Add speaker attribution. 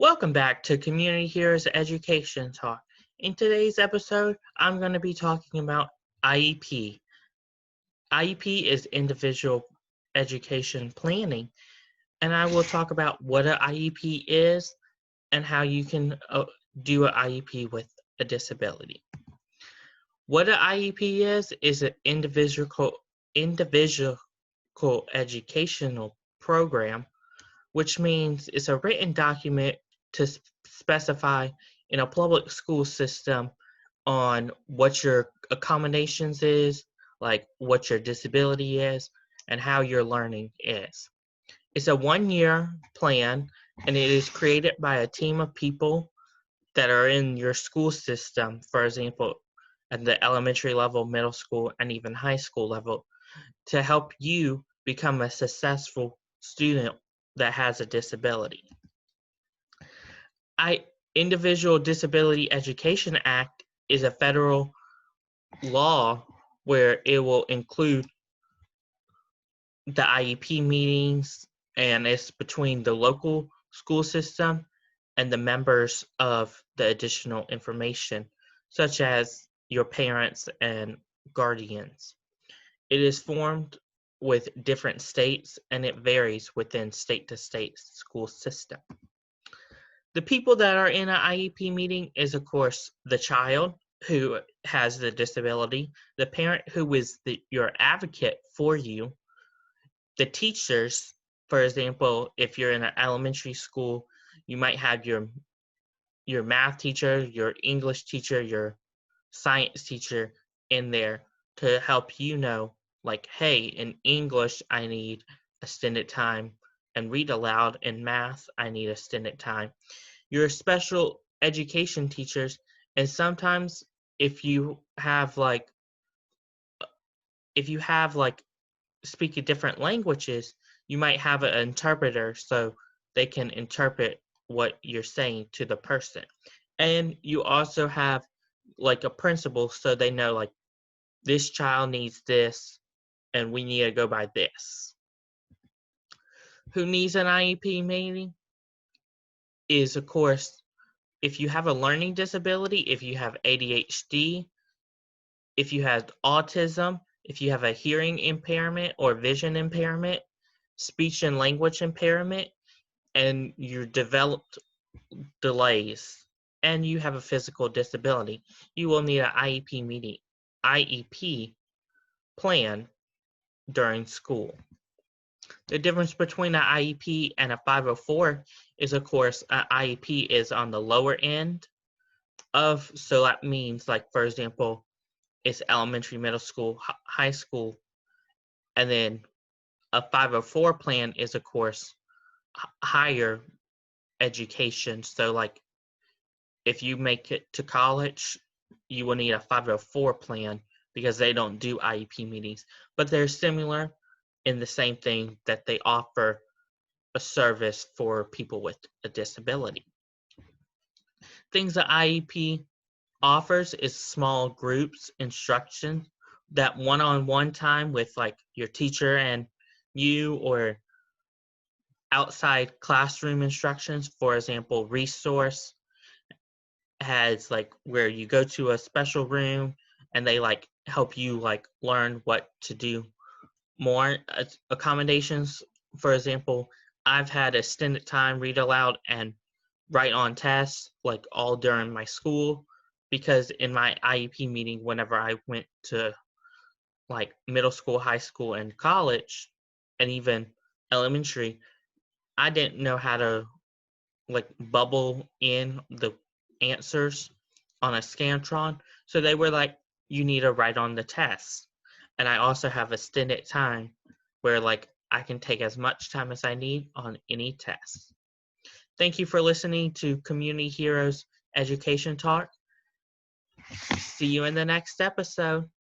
Speaker 1: Welcome back to Community Heroes Education Talk. In today's episode, I'm going to be talking about IEP. IEP is Individual Education Planning, and I will talk about what an IEP is and how you can do an IEP with a disability. What an IEP is an individual educational program, which means it's a written document to specify in a public school system on what your accommodations is, like what your disability is, and how your learning is. It's a 1-year plan, and it is created by a team of people that are in your school system, for example, at the elementary level, middle school, and even high school level, to help you become a successful student that has a disability. Individual Disability Education Act is a federal law where it will include the IEP meetings, and it's between the local school system and the members of the additional information, such as your parents and guardians. It is formed with different states, and it varies within state-to-state school system. The people that are in an IEP meeting is, of course, the child who has the disability, the parent who is your advocate for you, the teachers. For example, if you're in an elementary school, you might have your math teacher, your English teacher, your science teacher in there to help you know, like, hey, in English, I need extended time, and read aloud in math, I need extended time. Your special education teachers, and sometimes if you have speaking different languages, you might have an interpreter so they can interpret what you're saying to the person. And you also have like a principal so they know, like, this child needs this and we need to go by this. Who needs an IEP meeting is, of course, if you have a learning disability, if you have ADHD, if you have autism, if you have a hearing impairment or vision impairment, speech and language impairment, and you developed delays, and you have a physical disability, you will need an IEP plan during school. The difference between an IEP and a 504 is, of course, an IEP is on the lower end of, so that means, like, for example, it's elementary, middle school, high school, and then a 504 plan is, of course, higher education. So, like, if you make it to college, you will need a 504 plan because they don't do IEP meetings. But they're similar in the same thing that they offer a service for people with a disability. Things that IEP offers is small groups instruction, that one-on-one time with like your teacher and you, or outside classroom instructions. For example, resource has like where you go to a special room and they like help you like learn what to do more. Accommodations, for example, I've had extended time read aloud and write on tests like all during my school, because in my IEP meeting, whenever I went to like middle school, high school, and college, and even elementary, I didn't know how to like bubble in the answers on a Scantron. So they were like, you need to write on the test. And I also have extended time where like I can take as much time as I need on any test. Thank you for listening to Community Heroes Education Talk. See you in the next episode.